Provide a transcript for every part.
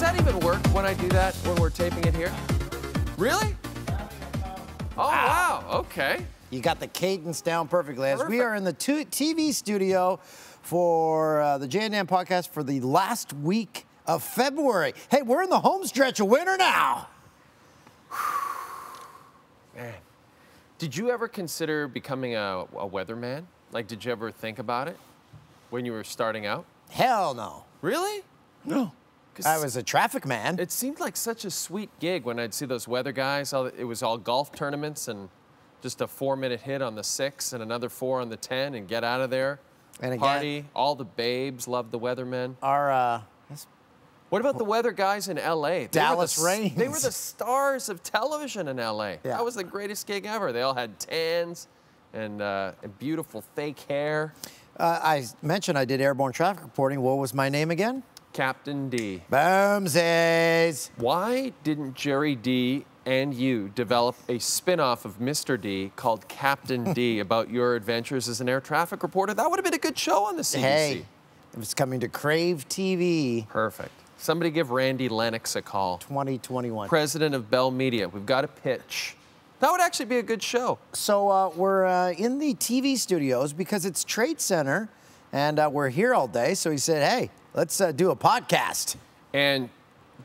that even work when I do that, when we're taping it here? Really? Oh, wow. Okay. You got the cadence down perfectly. As we are in the TV studio for the Jay and Dan podcast for the last week of February. Hey, we're in the home stretch of winter now. Man, did you ever consider becoming a weatherman? Like, did you ever think about it when you were starting out? Hell no. Really? No. I was a traffic man. It seemed like such a sweet gig when I'd see those weather guys. It was all golf tournaments and just a 4-minute hit on the 6 and another 4 on the 10 and get out of there. And again, party. All the babes loved the weathermen. What about the weather guys in L.A.? Dallas Rains. They were the stars of television in L.A. Yeah. That was the greatest gig ever. They all had tans and beautiful fake hair. I mentioned I did airborne traffic reporting. What was my name again? Captain D. Boomsies. Why didn't Jerry D and you develop a spin-off of Mr. D called Captain D about your adventures as an air traffic reporter? That would have been a good show on the CBC. Hey, it was coming to Crave TV. Perfect. Somebody give Randy Lennox a call. 2021. President of Bell Media. We've got a pitch. That would actually be a good show. So we're in the TV studios because it's TradeCentre, and we're here all day. So he said, hey, let's do a podcast. And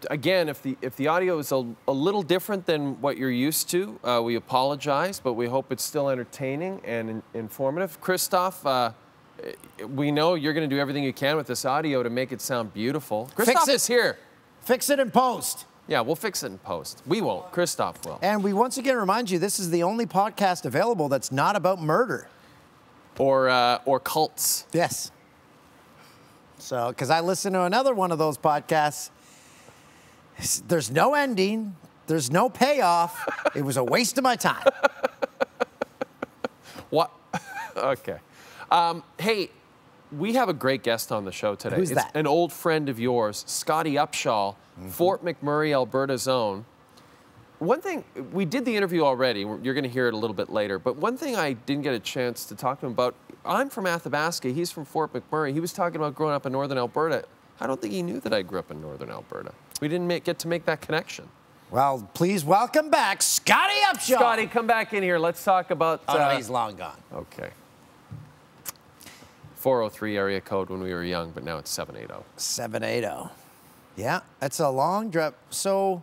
again, if the audio is a little different than what you're used to, we apologize, but we hope it's still entertaining and informative. Christoph, we know you're going to do everything you can with this audio to make it sound beautiful. Christoph is here. Fix it in post. Yeah, we'll fix it in post. We won't. Christoph will. And we once again remind you, this is the only podcast available that's not about murder. Or cults. Yes. So, because I listened to another one of those podcasts, there's no ending, there's no payoff. It was a waste of my time. What? Okay. Hey, we have a great guest on the show today. Who's that? It's an old friend of yours, Scottie Upshall, Fort McMurray, Alberta's own. One thing, we did the interview already. You're going to hear it a little bit later. But one thing I didn't get a chance to talk to him about, I'm from Athabasca. He's from Fort McMurray. He was talking about growing up in northern Alberta. I don't think he knew that I grew up in northern Alberta. We didn't get to make that connection. Well, please welcome back Scotty Upshall. Scotty, come back in here. Let's talk about... Oh, no, he's long gone. Okay. 403 area code when we were young, but now it's 780. 780. Yeah, that's a long drive. So,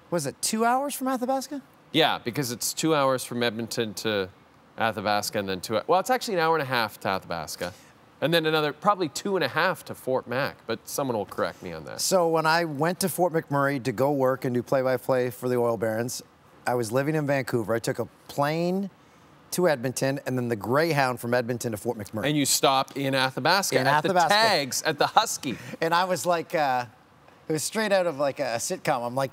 was it 2 hours from Athabasca? Yeah, because it's 2 hours from Edmonton to Athabasca, and then well, it's actually an hour and a half to Athabasca, and then another probably 2.5 to Fort Mac. But someone will correct me on that. So when I went to Fort McMurray to go work and do play-by-play for the oil barons, I was living in Vancouver. I took a plane to Edmonton, and then the Greyhound from Edmonton to Fort McMurray. And you stopped in Athabasca In at Athabasca. the tags at the Husky. And I was like, it was straight out of like a sitcom. I'm like,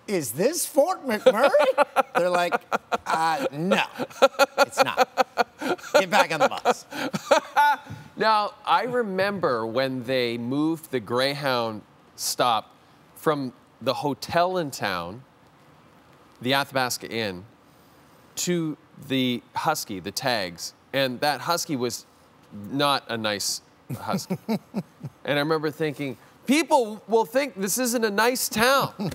is this Fort McMurray? They're like, no, it's not. Get back on the bus. Now, I remember when they moved the Greyhound stop from the hotel in town, the Athabasca Inn, to the Husky, the tags. And that Husky was not a nice Husky. And I remember thinking, people will think this isn't a nice town.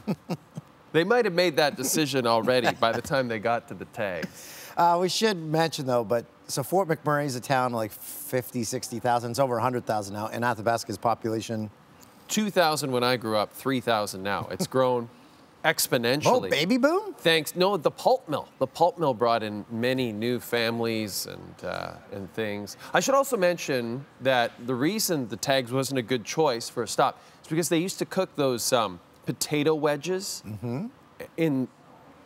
They might have made that decision already by the time they got to the tags. We should mention, though, so Fort McMurray is a town of like 50, 60,000. It's over 100,000 now. And Athabasca's population? 2,000 when I grew up, 3,000 now. It's grown exponentially. Oh, baby boom? No, the pulp mill. The pulp mill brought in many new families and things. I should also mention that the reason the tags wasn't a good choice for a stop is because they used to cook those potato wedges in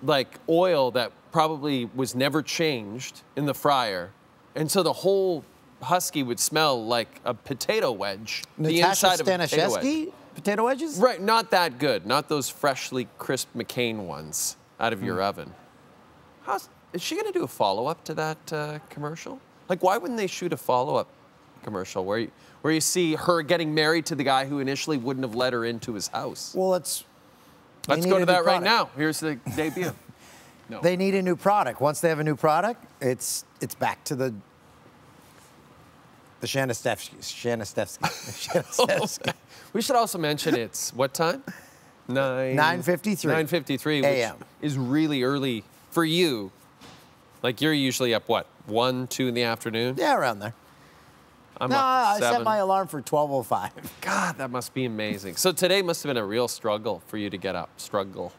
like oil that probably was never changed in the fryer. And so the whole Husky would smell like a potato wedge. Natasha the inside of a potato wedge. Staniszewski potato wedges? Right, not that good. Not those freshly crisp McCain ones out of your oven. Is she going to do a follow-up to that commercial? Like, why wouldn't they shoot a follow-up commercial where you see her getting married to the guy who initially wouldn't have let her into his house? Well, let's go to that right now. Here's the debut. No. They need a new product. Once they have a new product, it's back to the Shanastevsky. We should also mention it's what time? 9:53. 9:53, a.m. which is really early for you. Like, you're usually up, what, 1, 2 in the afternoon? Yeah, around there. I'm No, up I at 7. set my alarm for 12:05. God, that must be amazing. So today must have been a real struggle for you to get up. Struggle.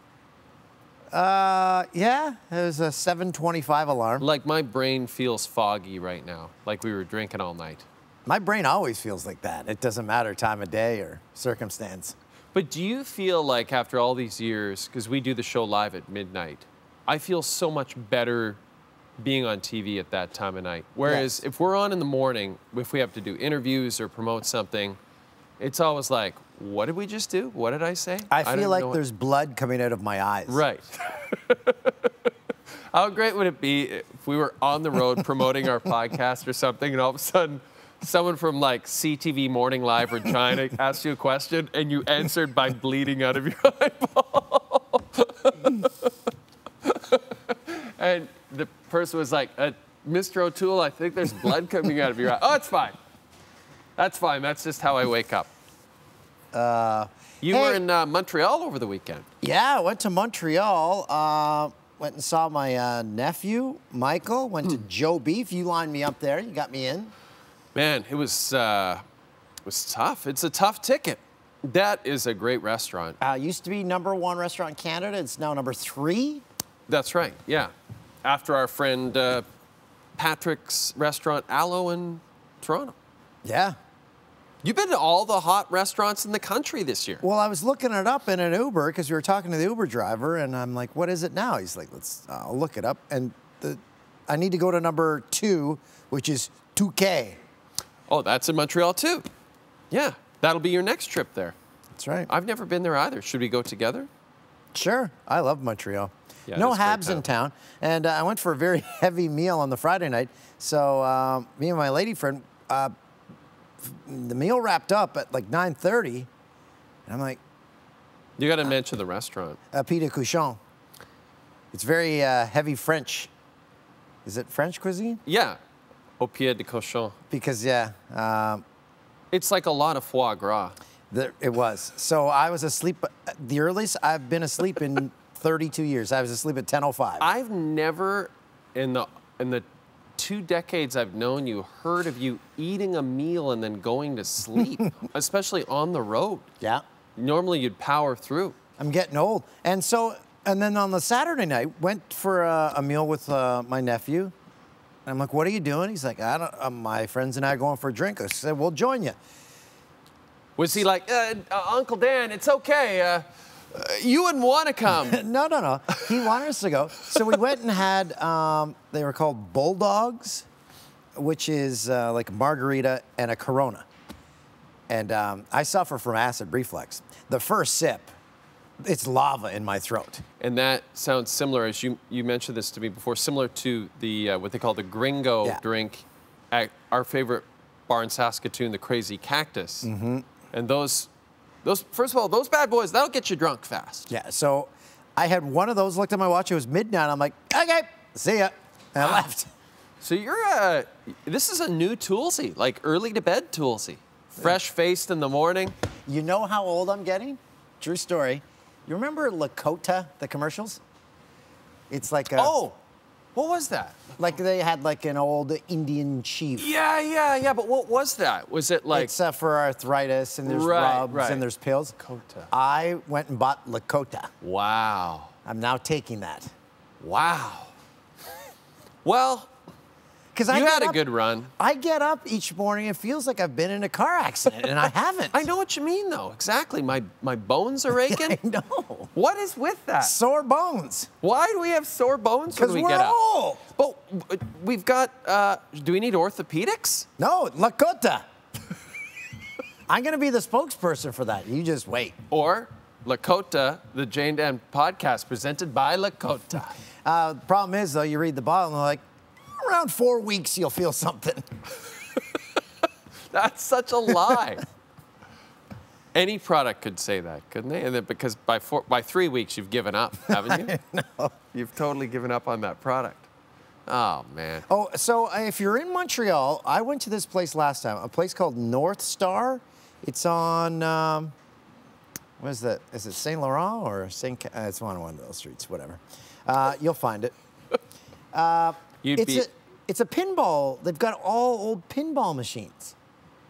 Yeah, it was a 7:25 alarm. Like, my brain feels foggy right now, like we were drinking all night. My brain always feels like that. It doesn't matter time of day or circumstance. But do you feel like after all these years, because we do the show live at midnight, I feel so much better being on TV at that time of night. Whereas if we're on in the morning, if we have to do interviews or promote something, it's always like, what did we just do? What did I say? I feel don't like know there's blood coming out of my eyes. Right. How great would it be if we were on the road promoting our podcast or something, and all of a sudden someone from like CTV Morning Live Regina asked you a question and you answered by bleeding out of your eyeball. And the person was like, Mr. O'Toole, I think there's blood coming out of your eye. Oh, it's fine. That's fine. That's just how I wake up. You were in Montreal over the weekend. Yeah, I went to Montreal. Went and saw my nephew, Michael. Went to Joe Beef. You lined me up there. You got me in. Man, it was tough. It's a tough ticket. That is a great restaurant. Used to be #1 restaurant in Canada. It's now #3. That's right, yeah. After our friend Patrick's restaurant, Aloe in Toronto. Yeah. You've been to all the hot restaurants in the country this year. Well, I was looking it up in an Uber because we were talking to the Uber driver, and I'm like, what is it now? He's like, I'll look it up. And I need to go to #2, which is 2K. Oh, that's in Montreal too. Yeah, that'll be your next trip there. That's right. I've never been there either. Should we go together? Sure. I love Montreal. Yeah, no it's a great Habs in town. And I went for a very heavy meal on the Friday night. So me and my lady friend, the meal wrapped up at like 9:30. And I'm like, You got to mention the restaurant. Pied de Cochon. It's very heavy French. Is it French cuisine? Yeah, au pied de cochon. Because, yeah. It's like a lot of foie gras. It was. So I was asleep. The earliest I've been asleep in 32 years. I was asleep at 10:05. I've never, in the 2 decades I've known you, heard of you eating a meal and then going to sleep, especially on the road. Yeah. Normally you'd power through. I'm getting old. And then on the Saturday night, went for a meal with my nephew. And I'm like, what are you doing? He's like, my friends and I are going for a drink. I said, we'll join you. Was he like, Uncle Dan, it's okay. You wouldn't want to come. No. He wanted us to go. So we went and had, they were called Bulldogs, which is like a margarita and a Corona. And I suffer from acid reflux. The first sip, it's lava in my throat. And that sounds similar, as you mentioned this to me before, similar to the what they call the gringo drink at our favorite bar in Saskatoon, the Crazy Cactus. Mm-hmm. And those, first of all, those bad boys, that'll get you drunk fast. Yeah, so I had one of those, looked at my watch, it was midnight. I'm like, okay, see ya. And I left. So this is a new Toolsie, like early to bed Toolsie. Fresh-faced in the morning. You know how old I'm getting? True story. You remember Lakota, the commercials? It's like a... Oh, what was that? Like they had like an old Indian chief. Yeah, but what was that? Was it like... It's for arthritis, and there's rubs, and there's pills. Lakota. I went and bought Lakota. Wow. I'm now taking that. Wow. Well... You had a good run. I get up each morning, it feels like I've been in a car accident, and I haven't. I know what you mean, though. Exactly. My bones are aching. I know. What is with that? Sore bones. Why do we have sore bones when we get up? Because we're old. But we've got, do we need orthopedics? No, Lakota. I'm going to be the spokesperson for that. You just wait. Or Lakota, the Jane Dan podcast presented by Lakota. The problem is, though, you read the bottle, and they're like, around 4 weeks, you'll feel something. That's such a lie. Any product could say that, couldn't they? And then because by 3 weeks, you've given up, haven't you? No. You've totally given up on that product. Oh, man. Oh, so if you're in Montreal, I went to this place last time, a place called North Star. It's on What is that? Is it Saint Laurent or Saint? It's one of those streets. Whatever. You'll find it. It's a pinball. They've got all old pinball machines.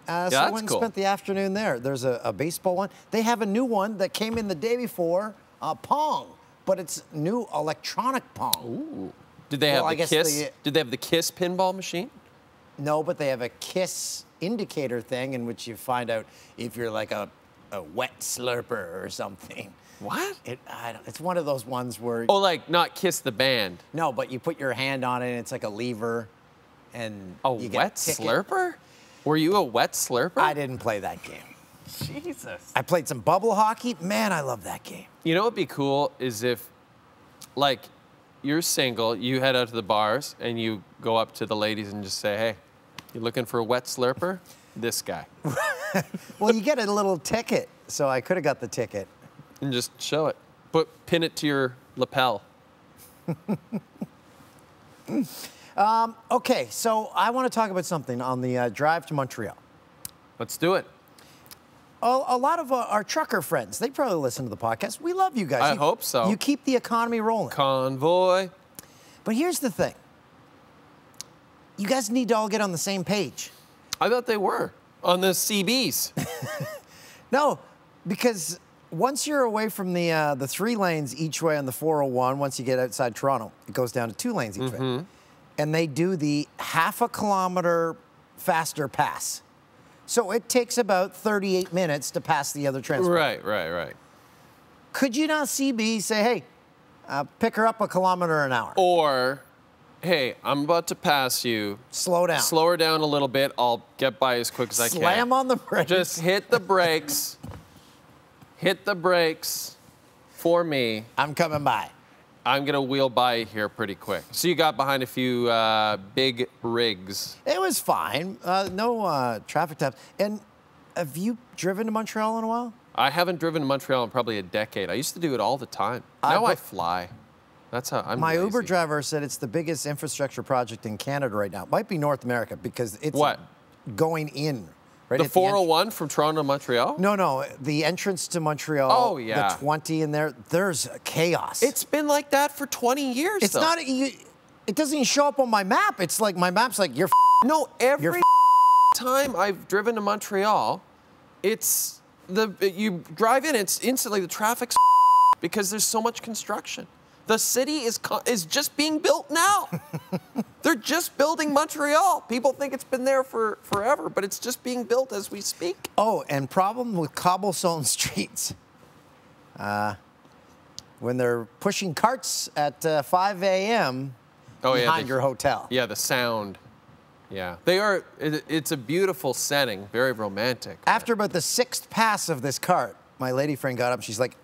So I went and spent the afternoon there. There's a baseball one. They have a new one that came in the day before, Pong, but it's new electronic Pong. Ooh. Did they have the KISS? Did they have the KISS pinball machine? No, but they have a KISS indicator thing in which you find out if you're like a wet slurper or something. What? It's one of those ones where... Oh, like not KISS the band. No, but you put your hand on it and it's like a lever and you get wet slurper? Were you a wet slurper? I didn't play that game. Jesus. I played some bubble hockey. Man, I love that game. You know what would be cool is if, like, you're single, you head out to the bars and you go up to the ladies and just say, hey, you looking for a wet slurper? This guy. Well, you get a little ticket, so I could have got the ticket. And just show it. Pin it to your lapel. Okay, so I want to talk about something on the drive to Montreal. Let's do it. A lot of our trucker friends, they probably listen to the podcast. We love you guys. I hope so. You keep the economy rolling. Convoy. But here's the thing. You guys need to all get on the same page. I thought they were on the CBs. No, because once you're away from the 3 lanes each way on the 401, once you get outside Toronto, it goes down to 2 lanes each way. And they do the half a kilometer faster pass. So it takes about 38 minutes to pass the other transport. Right. Could you not CB say, hey, pick her up a kilometer an hour? Or, hey, I'm about to pass you. Slow down. Slow her down a little bit. I'll get by as quick as I can. Slam on the brakes. Just hit the brakes. Hit the brakes for me. I'm coming by. I'm going to wheel by here pretty quick. So you got behind a few big rigs. It was fine. No traffic taps. And have you driven to Montreal in a while? I haven't driven to Montreal in probably a decade. I used to do it all the time. Now I fly. That's how I'm My lazy. Uber driver said it's the biggest infrastructure project in Canada right now. It might be North America because it's going in. Right the 401 from Toronto to Montreal? No. The entrance to Montreal. Oh, yeah. The 20 in there. There's chaos. It's been like that for 20 years, It's not. It doesn't even show up on my map. It's like my map's like, you're No, every time I've driven to Montreal, it's you drive in, it's instantly the traffic's because there's so much construction. The city is just being built now. They're just building Montreal. People think it's been there for forever, but it's just being built as we speak. Oh, and problem with cobblestone streets. When they're pushing carts at 5 a.m. behind your hotel. Yeah, the sound. Yeah, they are. It's a beautiful setting, very romantic. After about the 6th pass of this cart, my lady friend got up. She's like,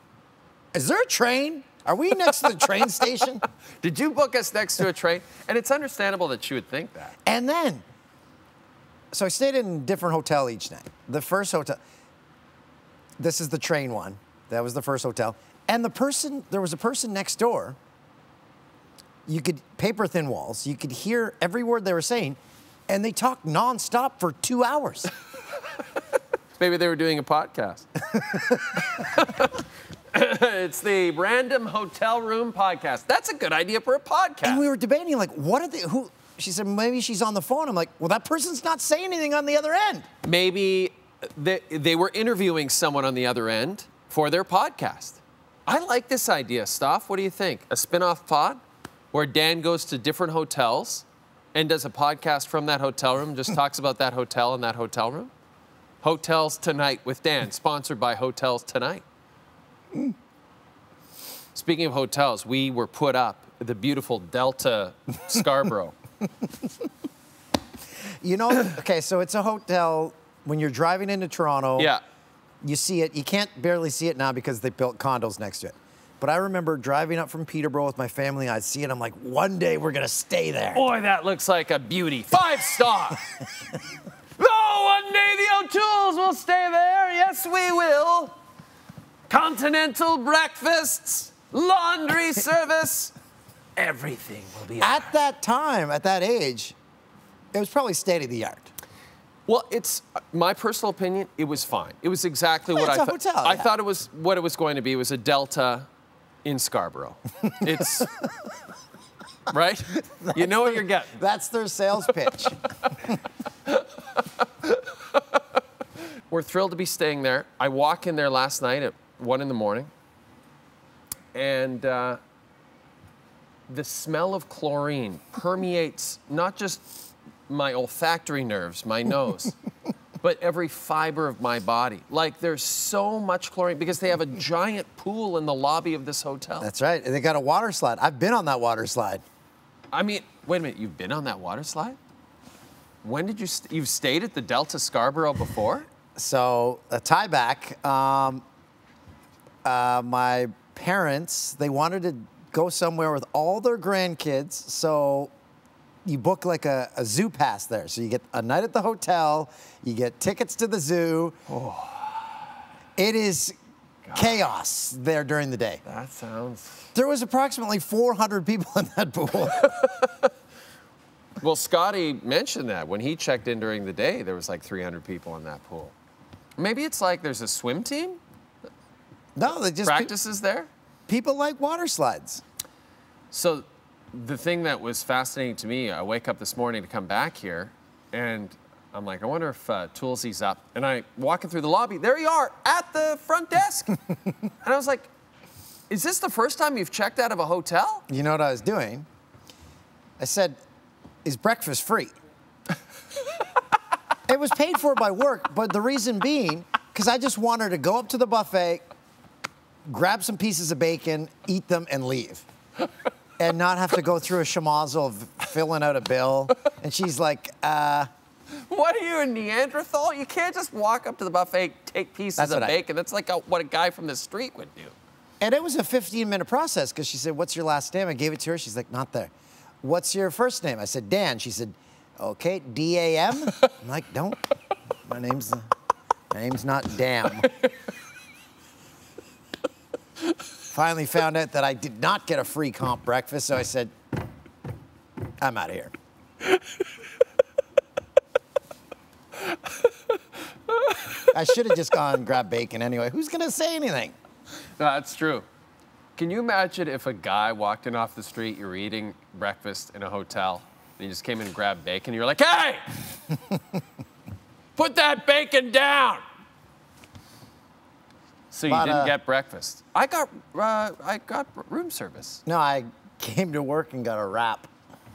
"Is there a train? Are we next to the train station?" Did you book us next to a train? And it's understandable that you would think that. And then, so I stayed in a different hotel each night. The first hotel, this is the train one. That was the first hotel. And there was a person next door. You could, paper thin walls. You could hear every word they were saying. And they talked nonstop for 2 hours. Maybe they were doing a podcast. It's the Random Hotel Room Podcast. That's a good idea for a podcast. And we were debating, like, what are they, who? She said, maybe she's on the phone. I'm like, well, that person's not saying anything on the other end. Maybe they were interviewing someone on the other end for their podcast. I like this idea, Stoff. What do you think? A spin-off pod where Dan goes to different hotels and does a podcast from that hotel room, just talks about that hotel in that hotel room? Hotels Tonight with Dan, sponsored by Hotels Tonight. Speaking of hotels, we were put up at the beautiful Delta Scarborough. You know, okay, so it's a hotel. When you're driving into Toronto, you see it. You can't barely see it now because they built condos next to it. But I remember driving up from Peterborough with my family. I'd see it. I'm like, one day we're going to stay there. Boy, that looks like a beauty. 5-star. Oh, one day the O'Tooles will stay there. Yes, we will. Continental breakfasts, laundry service, everything will be at that time, at that age, it was probably state of the art. Well, it's my personal opinion. It was fine. It was exactly what I thought. It's a hotel, I yeah. thought it was what it was going to be. It was a Delta in Scarborough. It's right. You know what you're getting. That's their sales pitch. We're thrilled to be staying there. I walk in there last night at 1 in the morning, and the smell of chlorine permeates not just my olfactory nerves, my nose, but every fiber of my body. Like, there's so much chlorine because they have a giant pool in the lobby of this hotel. That's right. They got a water slide. I've been on that water slide. I mean, wait a minute, you've been on that water slide? When did you, you've stayed at the Delta Scarborough before? So, a tie back, my parents, they wanted to go somewhere with all their grandkids, so you book like a zoo pass there. So you get a night at the hotel, you get tickets to the zoo. Oh. It is chaos there during the day. That sounds... There was approximately 400 people in that pool. Well, Scotty mentioned that. When he checked in during the day, there was like 300 people in that pool. Maybe it's like there's a swim team? No, they just... Practices there? People like water slides. So the thing that was fascinating to me, I wake up this morning to come back here, and I'm like, I wonder if Toolsie's up. And I walking through the lobby, there you are, at the front desk. And I was like, is this the first time you've checked out of a hotel? You know what I was doing? I said, is breakfast free? It was paid for by work, but the reason being, because I just wanted to go up to the buffet, grab some pieces of bacon, eat them, and leave. And not have to go through a schmozzle of filling out a bill. And she's like, What are you, a Neanderthal? You can't just walk up to the buffet, take pieces of bacon. That's like what a guy from the street would do. And it was a 15-minute process, because she said, what's your last name? I gave it to her. She's like, not there. What's your first name? I said, Dan. She said, okay, D-A-M? I'm like, don't. My name's not Dam. Finally found out that I did not get a free comp breakfast, so I said, I'm out of here. I should have just gone and grabbed bacon anyway. Who's going to say anything? No, that's true. Can you imagine if a guy walked in off the street, you were eating breakfast in a hotel, and he just came in and grabbed bacon, and you're like, hey! Put that bacon down! So you didn't get breakfast. I got room service. No, I came to work and got a wrap.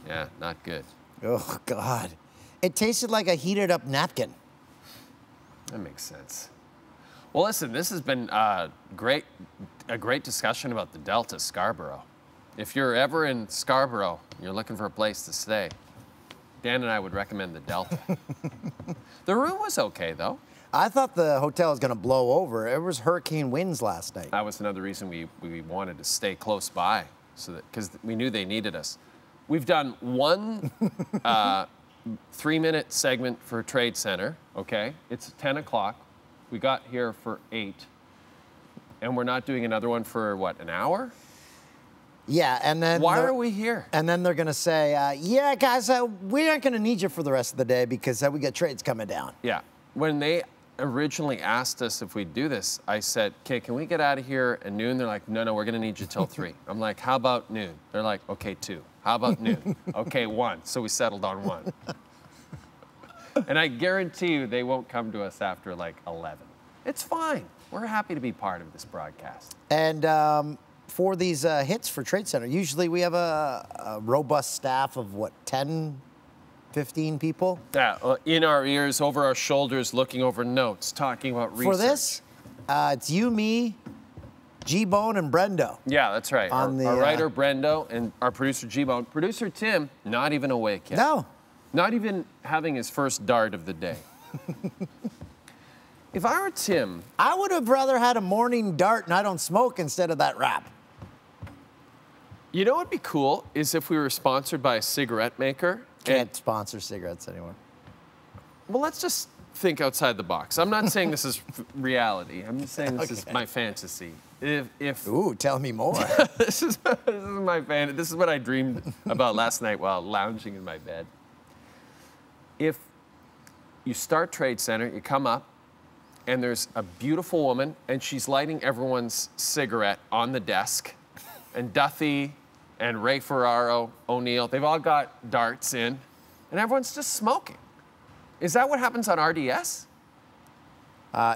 Yeah, not good. Oh, God. It tasted like a heated up napkin. That makes sense. Well, listen, this has been a great discussion about the Delta Scarborough. If you're ever in Scarborough, you're looking for a place to stay, Dan and I would recommend the Delta. The room was okay, though. I thought the hotel was going to blow over. It was hurricane winds last night. That was another reason we wanted to stay close by, so that because we knew they needed us. We've done one 3-minute segment for TradeCentre. Okay, it's 10 o'clock. We got here for 8, and we're not doing another one for what, an hour? Yeah, and then why are we here? And then they're going to say, yeah, guys, we aren't going to need you for the rest of the day because we got trades coming down. Yeah, when they originally asked us if we'd do this, I said, okay, can we get out of here at noon? They're like, no, we're going to need you till 3. I'm like, how about noon? They're like, okay, 2. How about noon? Okay, 1. So we settled on 1. And I guarantee you they won't come to us after like 11. It's fine. We're happy to be part of this broadcast. And for these hits for TradeCentre, usually we have a robust staff of, what, 10, 15 people? Yeah, in our ears, over our shoulders, looking over notes, talking about research. For this, it's you, me, G-Bone, and Brendo. Yeah, that's right. Our writer, Brendo, and our producer, G-Bone. Producer, Tim, not even awake yet. No. Not even having his first dart of the day. If I were Tim... I would have rather had a morning dart and I don't smoke instead of that wrap. You know what would be cool is if we were sponsored by a cigarette maker. Can't sponsor cigarettes anymore. Well, let's just think outside the box. I'm not saying this is reality. I'm just saying this is my fantasy. Ooh, tell me more. This is my fantasy. This is what I dreamed about last night while lounging in my bed. If you start TradeCentre, you come up, and there's a beautiful woman, and she's lighting everyone's cigarette on the desk. And Duthie and Ray Ferraro, O'Neill, they've all got darts in, and everyone's just smoking. Is that what happens on RDS?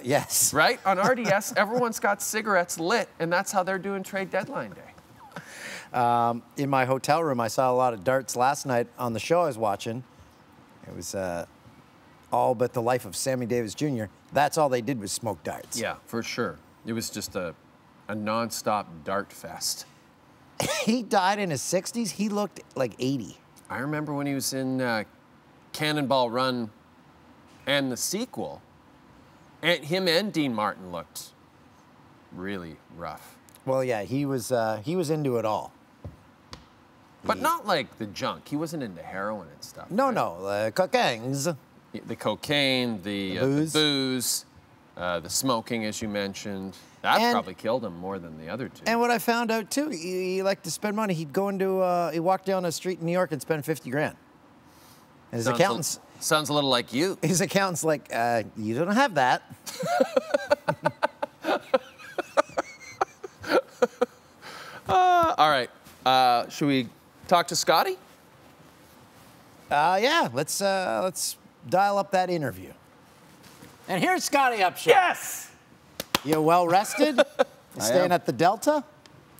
Yes. Right? On RDS, everyone's got cigarettes lit, and that's how they're doing trade deadline day. In my hotel room, I saw a lot of darts last night on the show I was watching. It was all but the life of Sammy Davis Jr. That's all they did was smoke darts. Yeah, for sure. It was just a nonstop dart fest. He died in his 60s. He looked like 80. I remember when he was in Cannonball Run and the sequel, and him and Dean Martin looked really rough. Well, yeah, he was into it all. But not like the junk. He wasn't into heroin and stuff. No, right? no, cocaine's. The cocaine, the booze, the smoking, as you mentioned. That probably killed him more than the other two. And what I found out, too, he liked to spend money. He'd go into, he'd walk down a street in New York and spend 50 grand. And his accountants... Sounds a little like you. His accountant's like, you don't have that. All right. Should we talk to Scotty? Yeah, let's dial up that interview. And here's Scotty Upshall. Yes! You well rested? You staying at the Delta?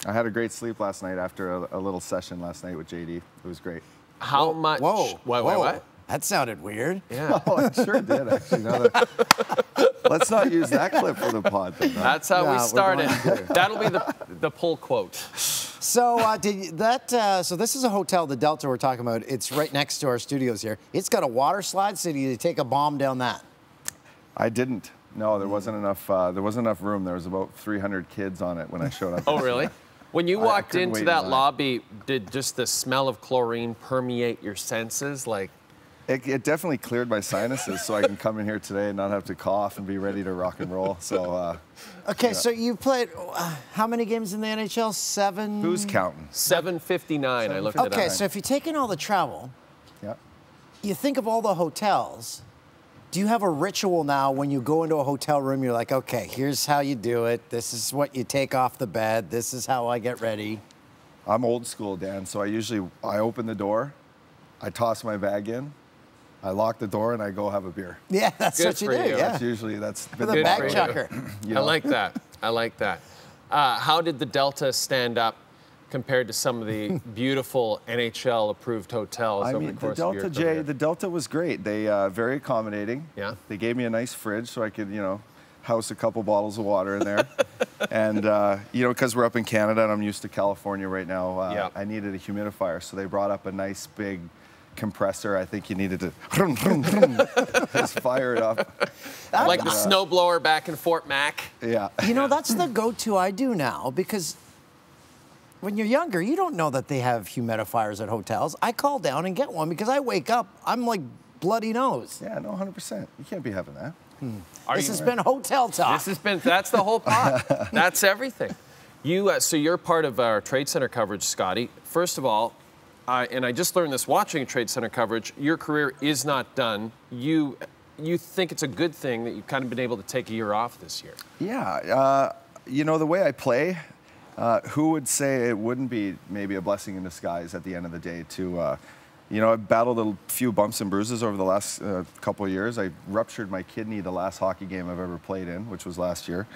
I had a great sleep last night after a little session last night with JD. It was great. How much? Whoa. What? That sounded weird. Yeah. Oh, I sure did, actually. Let's not use that clip for the pod. Then, no? That's how we started. That'll be the pull quote. So so this is a hotel, the Delta we're talking about. It's right next to our studios here. It's got a water slide, so you take a bomb down that. I didn't. No, there wasn't enough. There wasn't enough room. There was about 300 kids on it when I showed up. Oh, really? When you walked into that in lobby, did just the smell of chlorine permeate your senses? Like, it definitely cleared my sinuses, so I can come in here today and not have to cough and be ready to rock and roll. So. Okay, yeah. so you've played how many games in the NHL? 7. Who's counting? 759. I looked it up. Okay, so if you're taking all the travel, Yeah. you think of all the hotels. Do you have a ritual now when you go into a hotel room? You're like, okay, here's how you do it. This is what you take off the bed. This is how I get ready. I'm old school, Dan. So I open the door, I toss my bag in, I lock the door, and I go have a beer. Yeah, that's Good what you for do. you. Yeah, That's usually for the bag chucker. Yeah. I like that. I like that. How did the Delta stand up compared to some of the beautiful NHL-approved hotels over the course of your career? The Delta was great. They very accommodating. Yeah. They gave me a nice fridge so I could, house a couple bottles of water in there. And, because we're up in Canada and I'm used to California right now, I needed a humidifier. So they brought up a nice big compressor. I think you needed to just fire it up. Like the snowblower back in Fort Mac. Yeah. That's the go-to I do now because when you're younger, you don't know that they have humidifiers at hotels. I call down and get one because I wake up, I'm like bloody nose. Yeah, no, 100%. You can't be having that. This has been hotel talk. That's the whole pot. That's everything. So you're part of our TradeCentre coverage, Scotty. First of all, and I just learned this watching TradeCentre coverage, your career is not done. You think it's a good thing that you've kind of been able to take a year off this year. Yeah, the way I play, who would say it wouldn't be maybe a blessing in disguise at the end of the day to, I battled a few bumps and bruises over the last couple of years. I ruptured my kidney the last hockey game I've ever played in, which was last year.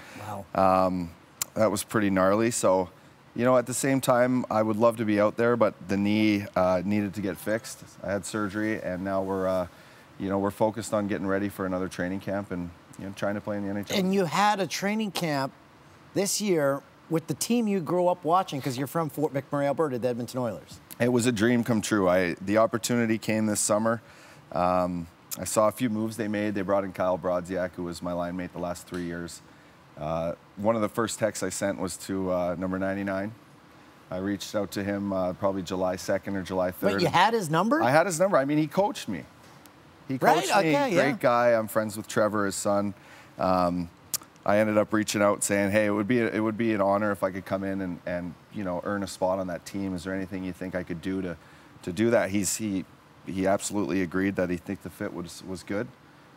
Wow. That was pretty gnarly. So, at the same time, I would love to be out there, but the knee needed to get fixed. I had surgery, and now we're focused on getting ready for another training camp and trying to play in the NHL. And you had a training camp this year with the team you grew up watching because you're from Fort McMurray, Alberta, the Edmonton Oilers. It was a dream come true. The opportunity came this summer. I saw a few moves they made. They brought in Kyle Brodziak, who was my line mate the last 3 years. One of the first texts I sent was to number 99. I reached out to him probably July 2nd or July 3rd. Wait, you had his number? I had his number. I mean, he coached me. He coached me. Okay, Great guy. I'm friends with Trevor, his son. I ended up reaching out saying, hey, it would be an honor if I could come in and earn a spot on that team. Is there anything you think I could do to do that? He absolutely agreed that he think the fit was good.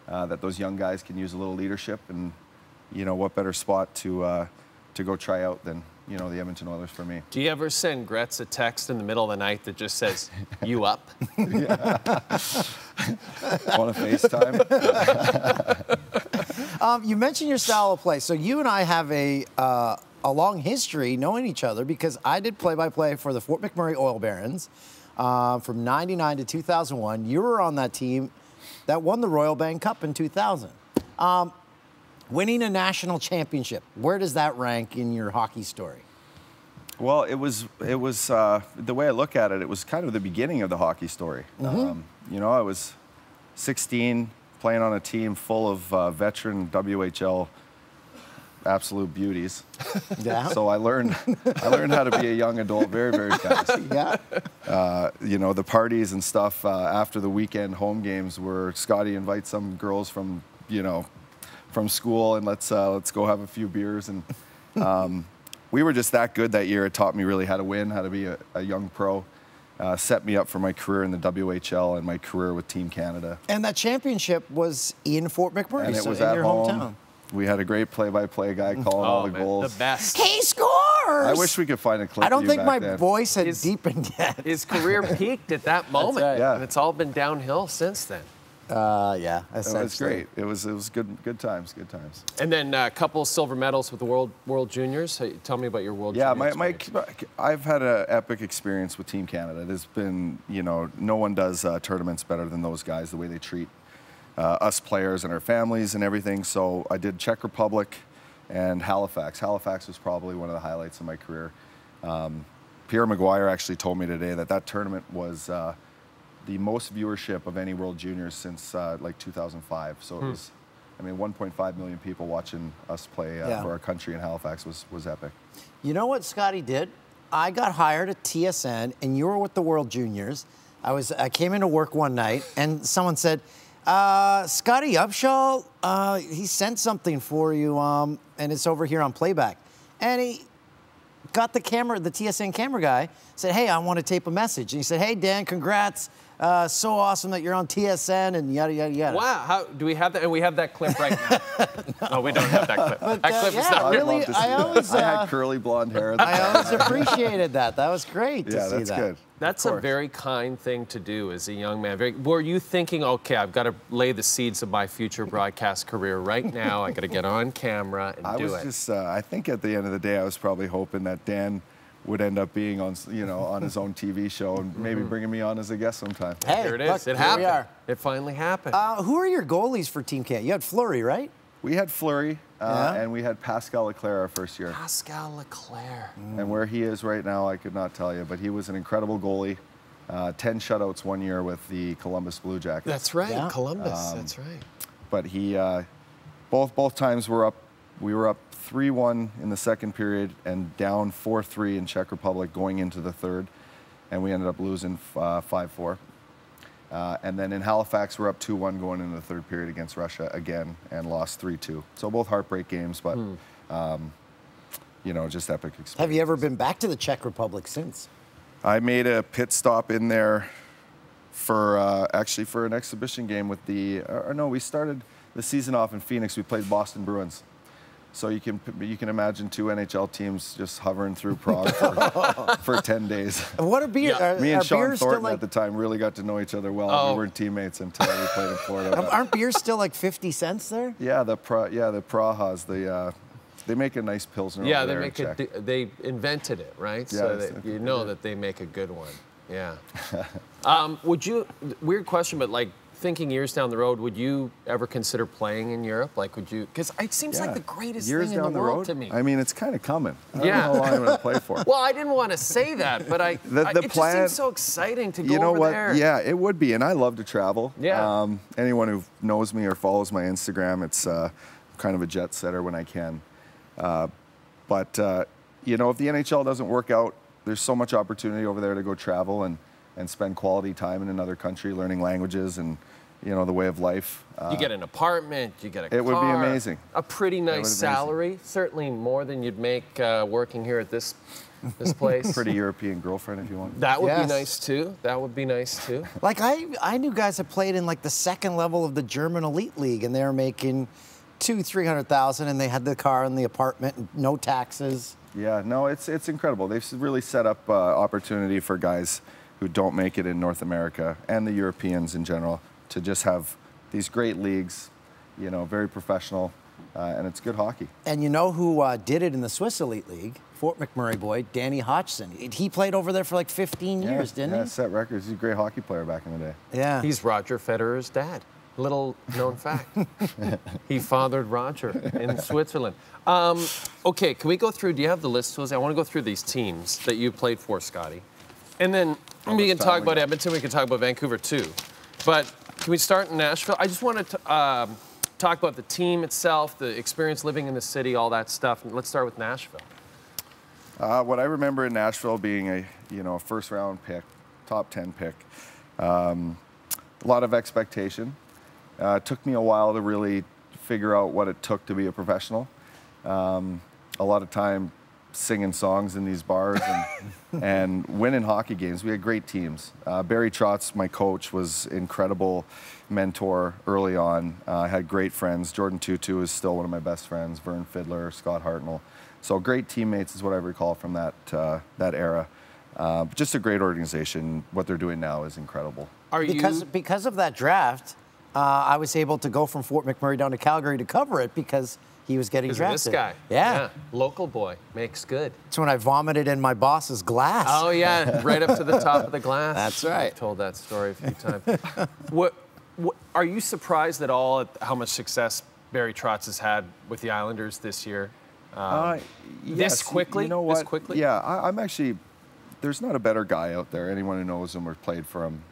that those young guys can use a little leadership. And, you know, what better spot to go try out than, you know, the Edmonton Oilers for me. Do you ever send Gretz a text in the middle of the night that just says, "You up?" Want to FaceTime? You mentioned your style of play. So you and I have a long history knowing each other because I did play-by-play for the Fort McMurray Oil Barons from '99 to 2001. You were on that team that won the Royal Bank Cup in 2000. Winning a national championship, where does that rank in your hockey story? Well, it was the way I look at it, it was kind of the beginning of the hockey story. You know, I was 16, playing on a team full of veteran WHL absolute beauties. Yeah. So I learned how to be a young adult very, very fast. Yeah. You know, the parties and stuff after the weekend home games where Scotty invites some girls from, you know, from school and let's go have a few beers. And we were just that good that year. It taught me really how to win, how to be a young pro. Set me up for my career in the WHL and my career with Team Canada. And that championship was in Fort McMurray, And it so was in at your home. hometown. We had a great play-by-play guy calling all the man, goals. the best. He scores! I wish we could find a clip I don't of you think back my then. voice had His- deepened yet. His career peaked at that moment, right. Yeah. and it's all been downhill since then. Yeah, It was essentially. great. It was good times, good times. And then a couple silver medals with the World Juniors. Hey, tell me about your World Yeah, Juniors. I've had an epic experience with Team Canada. There's been, you know, no one does tournaments better than those guys, the way they treat us players and our families and everything. So I did Czech Republic and Halifax. Halifax was probably one of the highlights of my career. Pierre Maguire actually told me today that tournament was the most viewership of any World Juniors since like 2005. So it was, I mean, 1.5 million people watching us play for our country in Halifax was epic. You know what Scotty did? I got hired at TSN, and you were with the World Juniors. I came into work one night, and someone said, Scotty Upshall, he sent something for you, and it's over here on playback. And he got the TSN camera guy, said, hey, I want to tape a message. And he said, hey, Dan, congrats. So awesome that you're on TSN and yada, yada, yada. Wow, how do we have that? And we have that clip right now. No, we don't have that clip. But, That clip is yeah, not really, Love to see I it. always, I had curly blonde hair. I always appreciated that. That was great to Yeah, see that's that. good. That's a very kind thing to do as a young man. Were you thinking, okay, I've got to lay the seeds of my future broadcast career right now. I got to get on camera and do it. I think at the end of the day, I was probably hoping that Dan would end up being on, you know, on his own TV show and maybe bringing me on as a guest sometime. Hey, Here it look, is. It here happened. we are. It finally happened. Who are your goalies for Team Canada? You had Fleury, right? We had Fleury and we had Pascal Leclerc our first year. Pascal Leclerc. And where he is right now, I could not tell you, but he was an incredible goalie. 10 shutouts one year with the Columbus Blue Jackets. That's right, Yeah. Columbus. That's right. But he, both times we were up 3-1 in the second period and down 4-3 in Czech Republic going into the third, and we ended up losing 5-4. And then in Halifax, we're up 2-1 going into the third period against Russia again and lost 3-2. So both heartbreak games, but you know, just epic experience. Have you ever been back to the Czech Republic since? I made a pit stop in there for actually for an exhibition game with we started the season off in Phoenix. We played Boston Bruins. So you can imagine two NHL teams just hovering through Prague for 10 days. What a beer! Yeah. Me and are Sean beers still Thornton like, at the time really got to know each other well. Oh. We weren't teammates until we played in Florida. aren't beers still like 50 cents there? Yeah, the Prahas, they make a nice pilsner. Yeah, over they there make in it. Czech. They invented it, right? Yeah, so it's- that you know that they make a good one. Yeah. Would you? Weird question, but like thinking years down the road, would you ever consider playing in Europe? Like, would you? Because it seems like Yeah. the greatest Years thing in down the the world road, to me. I mean, it's kind of coming. I Yeah. don't know how long I'm going to play for. Well, I didn't want to say that, but The it just plan- seems so exciting to go You know over what? there. Yeah, it would be, and I love to travel. Yeah. Anyone who knows me or follows my Instagram, it's kind of a jet setter when I can. But you know, if the NHL doesn't work out, there's so much opportunity over there to go travel and spend quality time in another country, learning languages and you know the way of life. You get an apartment, you get a car. It would be amazing. A pretty nice would be amazing. salary, certainly more than you'd make working here at this this place. Pretty European girlfriend if you want. That would be Yes. nice too. That would be nice too. Like I knew guys that played in like the second level of the German elite league, and they were making $200,000-300,000, and they had the car and the apartment, and no taxes. Yeah, no, it's incredible. They've really set up opportunity for guys who don't make it in North America and the Europeans in general to just have these great leagues, you know, very professional, and it's good hockey. And you know who did it in the Swiss elite league? Fort McMurray boy, Danny Hodgson. He played over there for like 15 years, didn't Yeah, he? set records. He's a great hockey player back in the day. Yeah. He's Roger Federer's dad. Little known fact. He fathered Roger in Switzerland. Okay, can we go through, do you have the list, Toolsie? I want to go through these teams that you played for, Scotty. And then we can talk about Edmonton, we can talk about Vancouver too. But can we start in Nashville? I just wanted to talk about the team itself, the experience living in the city, all that stuff. And let's start with Nashville. What I remember in Nashville being a first round pick, top 10 pick, a lot of expectation. It took me a while to really figure out what it took to be a professional. A lot of time singing songs in these bars and winning hockey games. We had great teams. Barry Trotz, my coach, was incredible mentor early on. I had great friends. Jordan Tutu is still one of my best friends. Vern Fiddler, Scott Hartnell. So great teammates is what I recall from that era. Just a great organization. What they're doing now is incredible. Because of that draft, I was able to go from Fort McMurray down to Calgary to cover it because he was getting drafted. This guy. Yeah. Local boy. Makes good. That's when I vomited in my boss's glass. Oh, yeah. Right up to the top of the glass. That's right. I've told that story a few times. What are you surprised at all at how much success Barry Trotz has had with the Islanders this year? Yes, this quickly? You know what? This quickly? Yeah, I'm actually, there's not a better guy out there, anyone who knows him or played for him.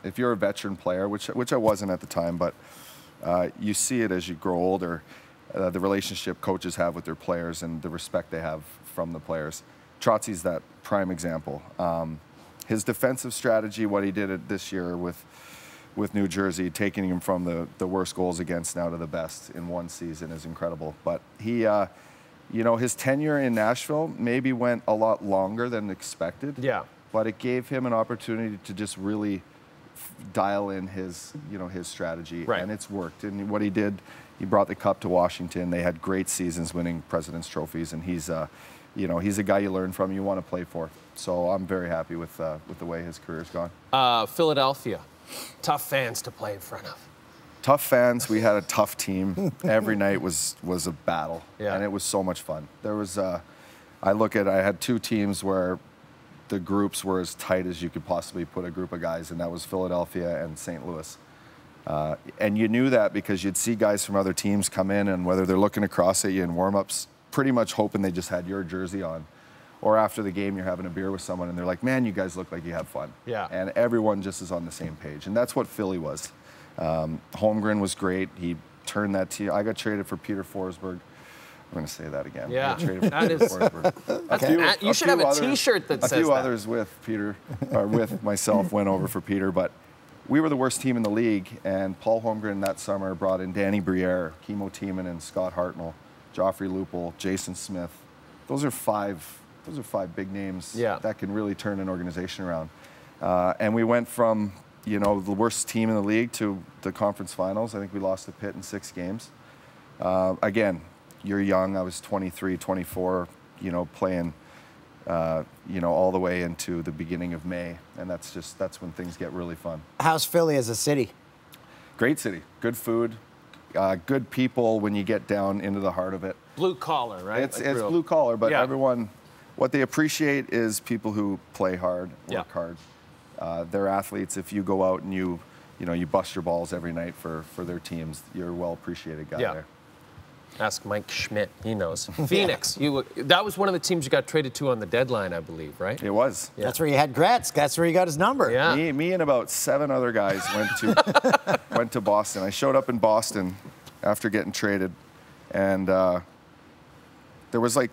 If you're a veteran player, which I wasn't at the time, but you see it as you grow older, the relationship coaches have with their players and the respect they have from the players. Trotzy's that prime example. His defensive strategy, what he did this year with New Jersey, taking him from the worst goals against now to the best in one season is incredible. But he, his tenure in Nashville maybe went a lot longer than expected. Yeah. But it gave him an opportunity to just really dial in his strategy, right. And it's worked. And what he did, he brought the cup to Washington. They had great seasons, winning President's trophies, and he's a guy you learn from, you want to play for. So I'm very happy with the way his career's gone. Philadelphia, tough fans to play in front of. Tough fans. We had a tough team. Every night was a battle, yeah. And it was so much fun. There was, I had two teams where the groups were as tight as you could possibly put a group of guys, and that was Philadelphia and St. Louis. And you knew that because you'd see guys from other teams come in, and whether they're looking across at you in warm-ups, pretty much hoping they just had your jersey on. Or after the game, you're having a beer with someone, and they're like, man, you guys look like you have fun. Yeah. And everyone just is on the same page. And that's what Philly was. Holmgren was great. He turned that team. I got traded for Peter Forsberg. I'm going to say that again. Yeah. I got traded for That Peter is- Forsberg. You should have a T-shirt that says that. A few that. others with Peter, or with myself, went over for Peter, but we were the worst team in the league, and Paul Holmgren that summer brought in Danny Briere, Kimmo Timonen, Scott Hartnell, Joffrey Lupul, Jason Smith. Those are five big names that can really turn an organization around. And we went from, the worst team in the league to the conference finals. I think we lost to Pitt in 6 games. Again, you're young. I was 23, 24, playing, all the way into the beginning of May. And that's when things get really fun. How's Philly as a city? Great city. Good food. Good people when you get down into the heart of it. Blue collar, right? It's blue collar, but Yeah. everyone, what they appreciate is people who play hard, work hard. They're athletes. If you go out and you bust your balls every night for their teams, you're a well appreciated guy there. Ask Mike Schmidt, he knows. Phoenix, that was one of the teams you got traded to on the deadline, I believe, right? It was. Yeah. That's where you had Gretzky. That's where you got his number. Yeah. Me and about 7 other guys went to Boston. I showed up in Boston after getting traded, and there was like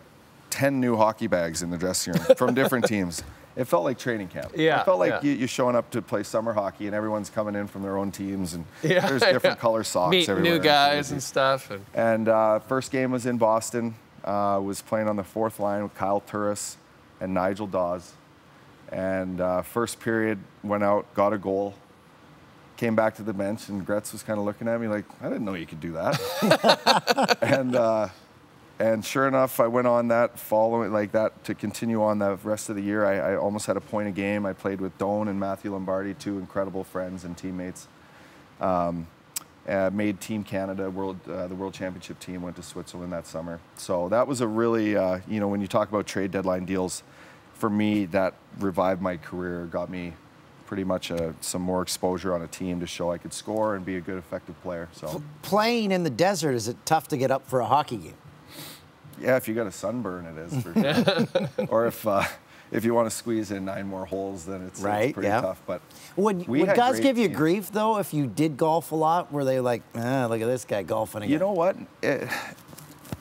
10 new hockey bags in the dressing room from different teams. It felt like training camp. Yeah, It felt like you're showing up to play summer hockey, and everyone's coming in from their own teams, and Yeah, there's different color socks Meet everywhere. new guys and stuff. And first game was in Boston. Was playing on the 4th line with Kyle Turris, and Nigel Dawes. And first period, went out, got a goal, came back to the bench, and Gretz was kind of looking at me like, I didn't know you could do that. And sure enough, I went on that following like that to continue on the rest of the year. I almost had a point a game. I played with Doan and Matthew Lombardi, two incredible friends and teammates. Made Team Canada, the World Championship team, went to Switzerland that summer. So that was a really, you know, when you talk about trade deadline deals, for me, that revived my career, got me pretty much some more exposure on a team to show I could score and be a good, effective player. So playing in the desert, is it tough to get up for a hockey game? Yeah, if you got a sunburn, it is. For sure. Or if you want to squeeze in 9 more holes, then it's pretty tough. But would guys give you grief though if you did golf a lot? Were they like, look at this guy golfing again? You know what?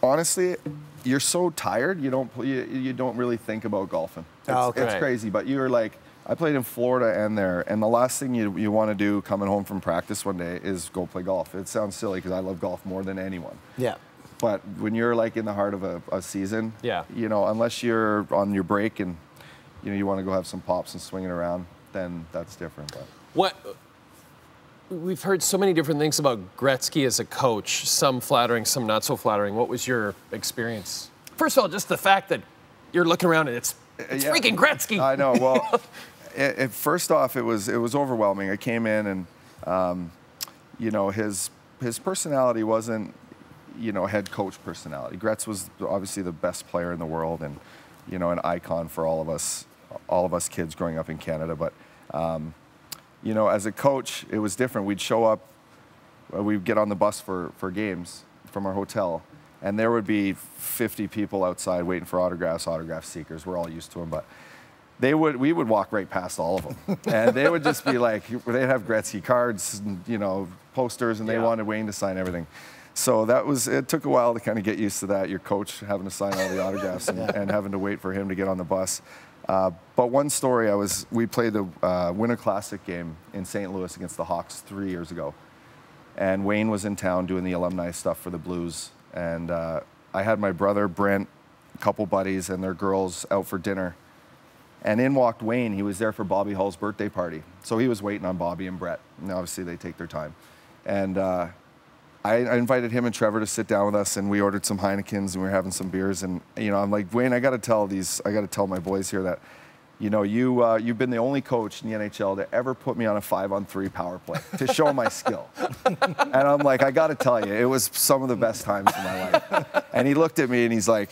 Honestly, you're so tired. You don't really think about golfing. It's crazy. But you're like, I played in Florida and there, and the last thing you want to do coming home from practice one day is go play golf. It sounds silly because I love golf more than anyone. Yeah. But when you're like in the heart of a season, you know, unless you're on your break and you want to go have some pops and swing it around, then that's different. But. We've heard so many different things about Gretzky as a coach, some flattering, some not so flattering. What was your experience? First of all, just the fact that you're looking around and it's freaking Gretzky. I know. Well, first off, it was overwhelming. I came in and, you know, his personality wasn't, you know, head coach personality. Gretz was obviously the best player in the world and, you know, an icon for all of us kids growing up in Canada. But, you know, as a coach, it was different. We'd show up, we'd get on the bus for games from our hotel, and there would be 50 people outside waiting for autograph seekers. We're all used to them, but we would walk right past all of them. And they would just be like, they'd have Gretzky cards, and, you know, posters, and they wanted Wayne to sign everything. So it took a while to kind of get used to that, your coach having to sign all the autographs and having to wait for him to get on the bus. But one story, we played the Winter Classic game in St. Louis against the Hawks 3 years ago. And Wayne was in town doing the alumni stuff for the Blues. And I had my brother, Brent, a couple buddies, and their girls out for dinner. And in walked Wayne. He was there for Bobby Hull's birthday party. So he was waiting on Bobby and Brett. And obviously they take their time. And I invited him and Trevor to sit down with us, and we ordered some Heinekens, and we were having some beers. And you know, I'm like, Wayne, I got to tell my boys here that, you know, you've been the only coach in the NHL to ever put me on a 5-on-3 power play to show my skill. And I'm like, I got to tell you, it was some of the best times in my life. And he looked at me and he's like,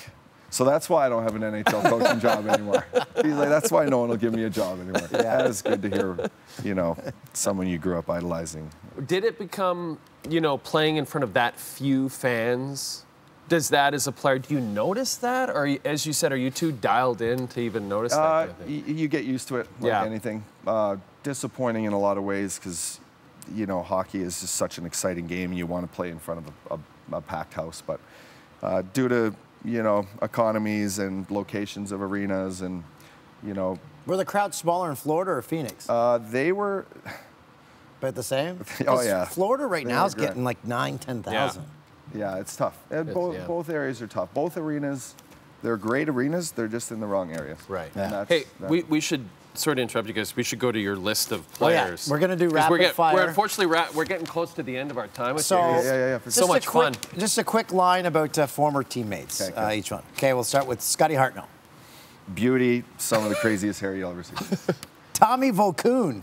so that's why I don't have an NHL coaching job anymore. He's like, that's why no one will give me a job anymore. Yeah, it's good to hear, you know, someone you grew up idolizing. Did it become, you know, playing in front of that few fans? Does that as a player, do you notice that? Or as you said, are you too dialed in to even notice that kind of thing? You get used to it, like anything. Disappointing in a lot of ways because, you know, hockey is just such an exciting game. You want to play in front of a packed house. But due to, you know, economies and locations of arenas and, you know. Were the crowds smaller in Florida or Phoenix? They were. About the same? Oh, yeah. Florida right now is getting like 10,000. Yeah, it's tough. Both areas are tough. Both arenas, they're great arenas. They're just in the wrong areas. Right. Yeah. Hey, we should sort of interrupt you guys. We should go to your list of players. We're going to do rapid fire. We're unfortunately we're getting close to the end of our time with you. Yeah. So much fun. Just a quick line about former teammates, each one. Okay, we'll start with Scotty Hartnell. Beauty, some of the craziest hair you'll ever see. Tommy Volkoon.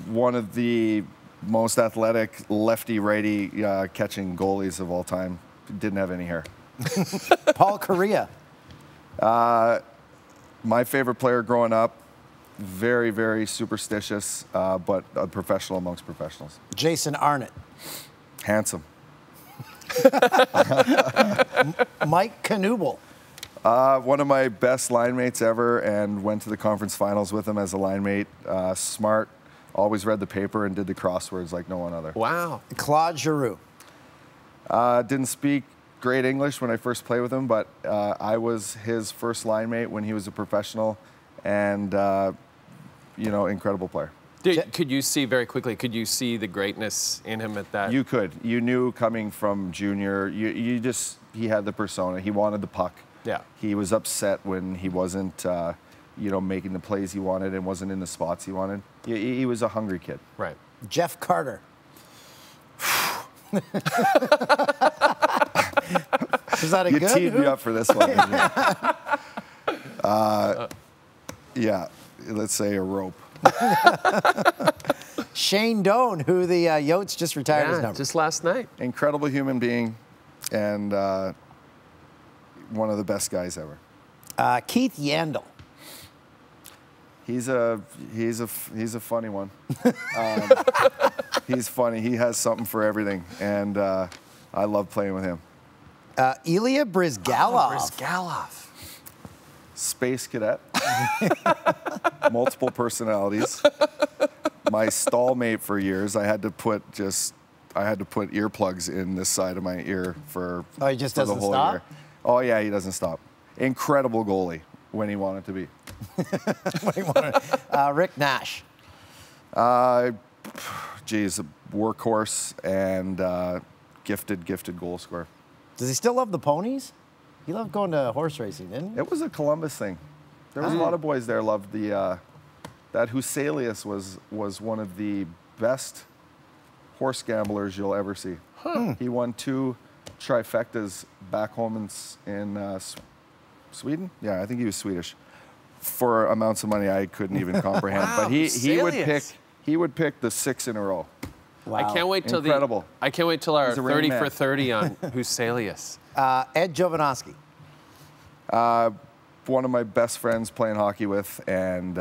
One of the most athletic lefty-righty catching goalies of all time. Didn't have any hair. Paul Correa. My favorite player growing up. Very, very superstitious, but a professional amongst professionals. Jason Arnott. Handsome. Mike Knuble. One of my best line mates ever, and went to the conference finals with him as a line mate. Smart. Always read the paper and did the crosswords like no one other. Wow. Claude Giroux. Didn't speak great English when I first played with him, but I was his first line mate when he was a professional, and you know, incredible player. Could you see very quickly? Could you see the greatness in him at that? You could. You knew coming from junior. He had the persona. He wanted the puck. Yeah. He was upset when he wasn't, making the plays he wanted and wasn't in the spots he wanted. He was a hungry kid. Right. Jeff Carter. Is that a You good? teed me up for this one. Didn't you? Yeah, let's say a rope. Shane Doan, who the Yotes just retired his number. Just last night. Incredible human being, and one of the best guys ever. Keith Yandel. He's a funny one. He's funny. He has something for everything, and I love playing with him. Ilya Brizgalov. Brizgalov. Space cadet. Multiple personalities. My stallmate for years. I had to put earplugs in this side of my ear for, Oh, he just for the doesn't whole stop? year. Oh yeah, he doesn't stop. Incredible goalie when he wanted to be. Rick Nash. Geez, a workhorse and gifted goal scorer. Does he still love the ponies? He loved going to horse racing, didn't he? It was a Columbus thing. There was a lot of boys there loved the. That Huselius was one of the best horse gamblers you'll ever see. He won 2 trifectas back home in Sweden. Yeah, I think he was Swedish. For amounts of money I couldn't even comprehend. Wow, but Huselius. he would pick the 6 in a row. Wow. I can't wait till Incredible. I can't wait till our He's a Rain 30 Man. for 30 on Huselius. Ed Jovanovski. One of my best friends playing hockey with, and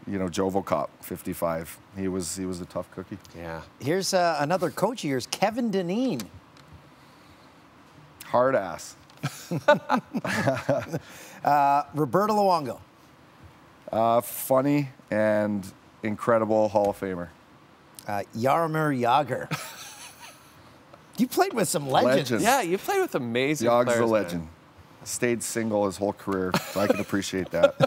Jovo Cop, 55. He was a tough cookie. Yeah. Here's another coach of yours, Kevin Dineen. Hard ass. Roberto Luongo. Funny and incredible Hall of Famer. Jaromir Jagr. You played with some legends. Legend. Yeah, you play with amazing Yog's players. a legend. Man. Stayed single his whole career, so I can appreciate that.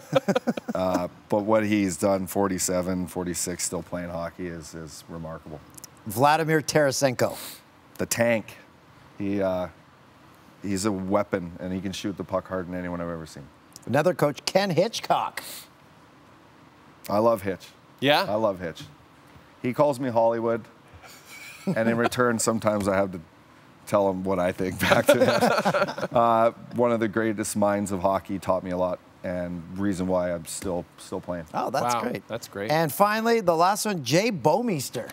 But what he's done, 47, 46, still playing hockey, is remarkable. Vladimir Tarasenko. The tank. He's a weapon, and he can shoot the puck harder than anyone I've ever seen. Another coach, Ken Hitchcock. I love Hitch. Yeah? I love Hitch. He calls me Hollywood, and in return, sometimes I have to tell him what I think back to him. One of the greatest minds of hockey, taught me a lot, and reason why I'm still playing. Oh, that's Wow, great. that's great. And finally, the last one, Jay Bomeister.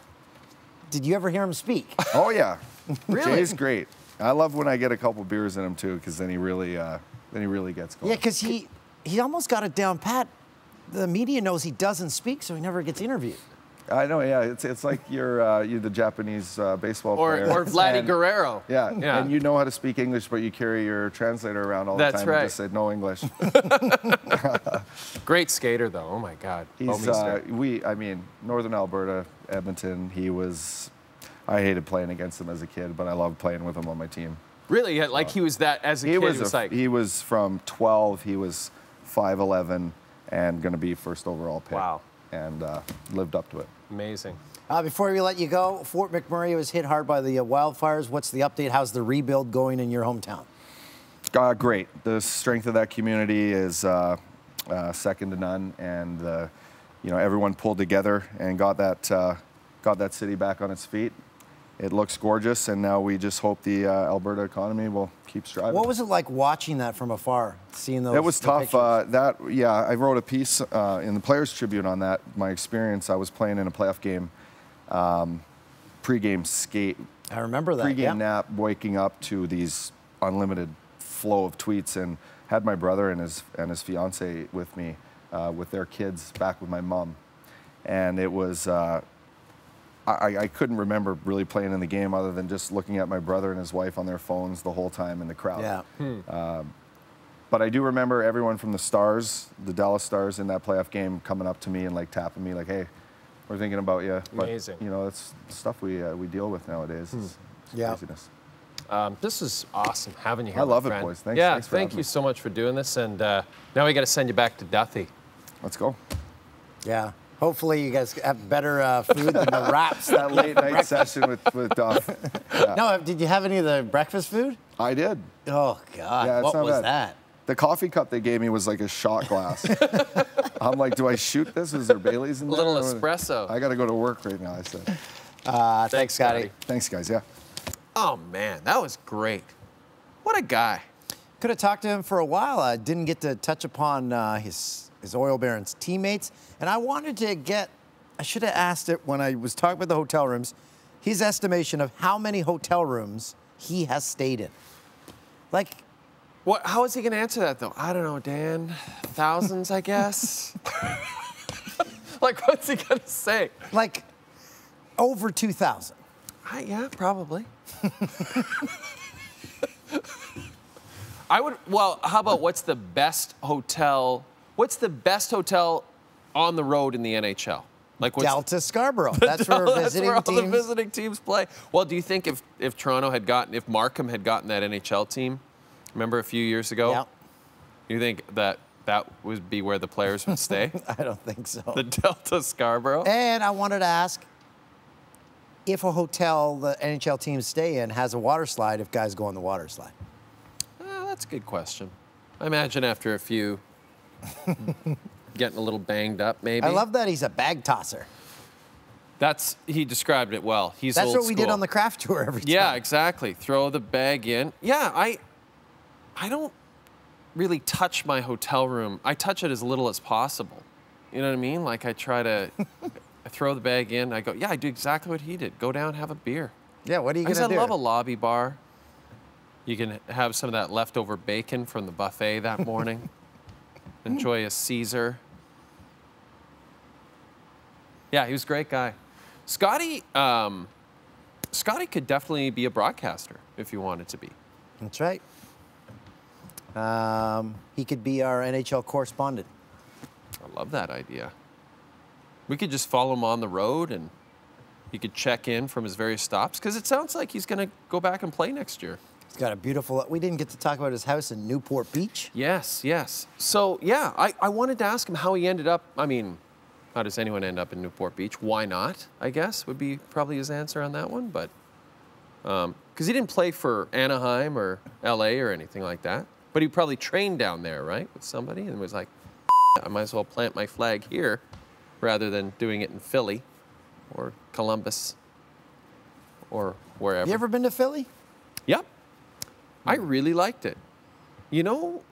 Did you ever hear him speak? Oh yeah, Really? Jay's great. I love when I get a couple beers in him too, because then he really gets going. Yeah, because he almost got it down pat. The media knows he doesn't speak, so he never gets interviewed. I know. Yeah, it's like you're the Japanese baseball player. Or Vladdy And- Guerrero. Yeah, Yeah. and you know how to speak English, but you carry your translator around all the That's time right. and just say no English. Great skater, though. Oh, my God. He's Bomeister. Northern Alberta, Edmonton. I hated playing against him as a kid, but I loved playing with him on my team. Really? Yeah, like he was that as a kid? He was from 12. He was 5'11", and going to be first overall pick. Wow. And lived up to it. Amazing. Before we let you go, Fort McMurray was hit hard by the wildfires. What's the update? How's the rebuild going in your hometown? Great. The strength of that community is second to none, and everyone pulled together and got that city back on its feet. It looks gorgeous, and now we just hope the Alberta economy will keep striving. What was it like watching that from afar, seeing those? It was the tough. pictures? I wrote a piece in the Players Tribune on that. My experience. I was playing in a playoff game, pregame skate. I remember that. Pregame yeah. nap, waking up to these unlimited flow of tweets, and had my brother and his fiance with me, with their kids back with my mom, and it was. I couldn't remember really playing in the game other than just looking at my brother and his wife on their phones the whole time in the crowd. Yeah. But I do remember everyone from the Stars, the Dallas Stars in that playoff game coming up to me and like tapping me like, hey, we're thinking about you. Amazing. But, it's stuff we deal with nowadays. It's Yeah. craziness. This is awesome having you here. I my love it, friend. boys. Thanks- Yeah, thanks for thank having you me. so much for doing this. And now we got to send you back to Duthie. Let's go. Yeah. Hopefully you guys have better food than the wraps. That late night session with Duff. Yeah. No, did you have any of the breakfast food? I did. Oh, God. Yeah, it's what not was bad. that? The coffee cup they gave me was like a shot glass. I'm like, do I shoot this? Is there Bailey's in A there? little espresso. I got to go to work right now, I said. Thanks, Scotty. Thanks, guys, yeah. Oh, man, that was great. What a guy. Could have talked to him for a while. I didn't get to touch upon his oil barons teammates. And I wanted to get, I should have asked it when I was talking about the hotel rooms, his estimation of how many hotel rooms he has stayed in. Like, What? How is he going to answer that, though? I don't know, Dan. Thousands, I guess. Like, what's he going to say? like over 2,000. Yeah, probably. I would. Well, how about what's the best hotel? What's the best hotel on the road in the NHL? Like what's Delta Scarborough. That's where visiting all teams. the visiting teams play. Well, do you think if Toronto had gotten, if Markham had gotten that NHL team, remember a few years ago? Yeah. You think that would be where the players would stay? I don't think so. The Delta Scarborough? And I wanted to ask if a hotel the NHL teams stay in has a water slide, if guys go on the water slide. That's a good question. I imagine after a few getting a little banged up, maybe. I love that he's a bag tosser. He described it well. He's That's old what we did school. on the craft tour every time. Yeah, exactly. Throw the bag in. Yeah, I don't really touch my hotel room. I touch it as little as possible. You know what I mean? Like I try to I throw the bag in. I go, yeah, I do exactly what he did. Go down, have a beer. Yeah, what are you Because going to I do? love a lobby bar. You can have some of that leftover bacon from the buffet that morning. Enjoy a Caesar. Yeah, he was a great guy. Scotty could definitely be a broadcaster if he wanted to be. That's right. He could be our NHL correspondent. I love that idea. We could just follow him on the road and he could check in from his various stops because it sounds like he's going to go back and play next year. He's got a beautiful, we didn't get to talk about his house in Newport Beach. Yes, yes. So, yeah, I wanted to ask him how he ended up. I mean, how does anyone end up in Newport Beach? Why not, I guess, would be probably his answer on that one. But, because he didn't play for Anaheim or LA or anything like that. But he probably trained down there, right, with somebody and was like, I might as well plant my flag here rather than doing it in Philly or Columbus or wherever. Have you ever been to Philly? Yep. I really liked it. You know,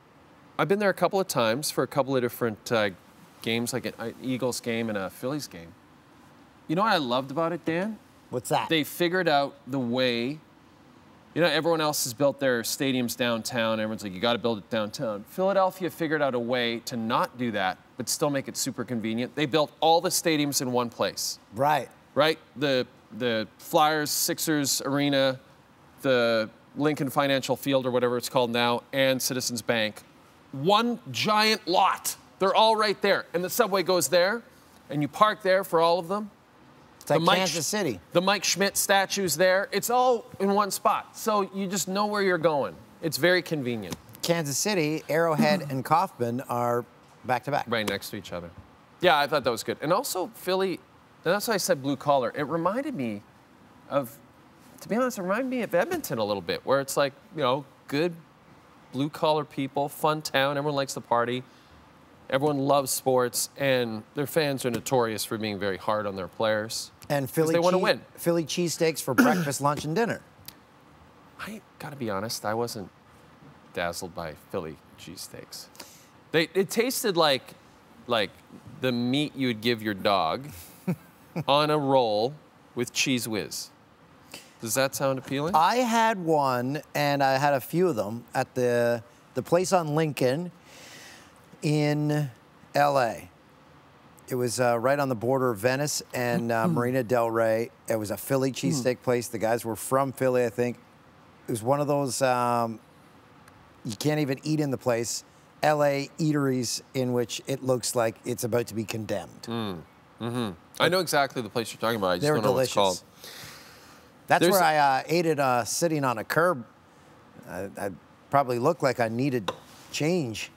I've been there a couple of times for a couple of different games, like an Eagles game and a Phillies game. You know what I loved about it, Dan? What's that? They figured out the way. You know, everyone else has built their stadiums downtown. Everyone's like, you got to build it downtown. Philadelphia figured out a way to not do that, but still make it super convenient. They built all the stadiums in one place. Right. Right? The Flyers, Sixers Arena, the Lincoln Financial Field or whatever it's called now, and Citizens Bank. One giant lot. They're all right there. And the subway goes there, and you park there for all of them. It's like Kansas City. The Mike Schmidt statue's there. It's all in one spot. So you just know where you're going. It's very convenient. Kansas City, Arrowhead, and Kaufman are back-to-back. Right next to each other. Yeah, I thought that was good. And also Philly, and that's why I said blue collar. It reminded me of, to be honest, it reminded me of Edmonton a little bit, where it's like, you know, good blue collar people, fun town, everyone likes to party. Everyone loves sports, and their fans are notorious for being very hard on their players. And Philly they want to win. Philly cheesesteaks for breakfast, lunch, and dinner. I gotta be honest, I wasn't dazzled by Philly cheesesteaks. It tasted like the meat you would give your dog on a roll with Cheese Whiz. Does that sound appealing? I had one, and I had a few of them at the place on Lincoln in L.A. It was right on the border of Venice and Marina Del Rey. It was a Philly cheesesteak place. The guys were from Philly, I think. It was one of those, you can't even eat in the place, L.A. eateries in which it looks like it's about to be condemned. I know exactly the place you're talking about. I just They're don't know what it's called. delicious. That's where I ate it sitting on a curb. I probably looked like I needed change.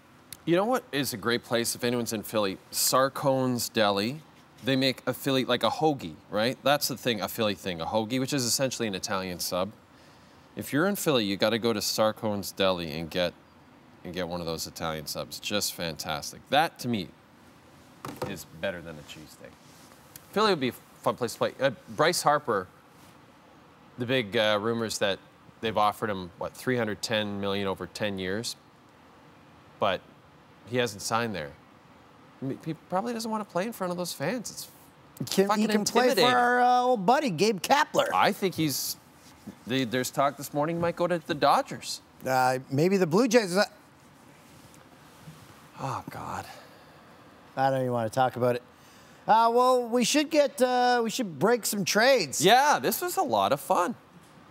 You know what is a great place if anyone's in Philly? Sarcone's Deli they make a Philly, like a hoagie, right? That's the thing, a Philly thing, a hoagie, which is essentially an Italian sub. If you're in Philly, you got to go to Sarcone's Deli and get one of those Italian subs. Just fantastic. That, to me, is better than a cheesesteak. Philly would be a fun place to play. Bryce Harper, the big rumors that they've offered him, what, $310 million over 10 years? But he hasn't signed there. He probably doesn't want to play in front of those fans. It's He fucking can play for intimidating. our old buddy, Gabe Kapler. I think there's talk this morning he might go to the Dodgers. Maybe the Blue Jays. Oh, God. I don't even want to talk about it. Well, we should break some trades. Yeah, this was a lot of fun.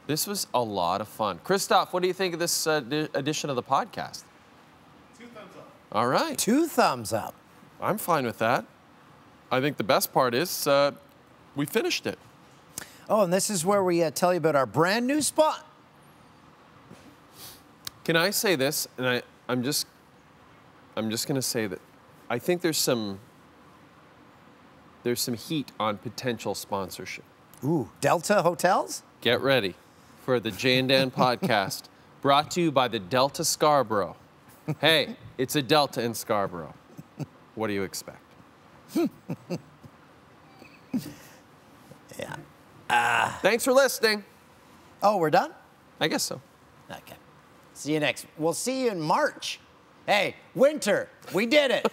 This was a lot of fun. Christoph, what do you think of this edition of the podcast? 2 thumbs up. All right. 2 thumbs up. I'm fine with that. I think the best part is we finished it. Oh, and this is where we tell you about our brand new spot. Can I say this? And I'm just going to say that I think there's some heat on potential sponsorship. Ooh, Delta Hotels? Get ready for the Jay and Dan podcast, brought to you by the Delta Scarborough. Hey, it's a Delta in Scarborough. What do you expect? Yeah. Thanks for listening. Oh, we're done? I guess so. Okay. See you next. We'll see you in March. Hey, winter, we did it.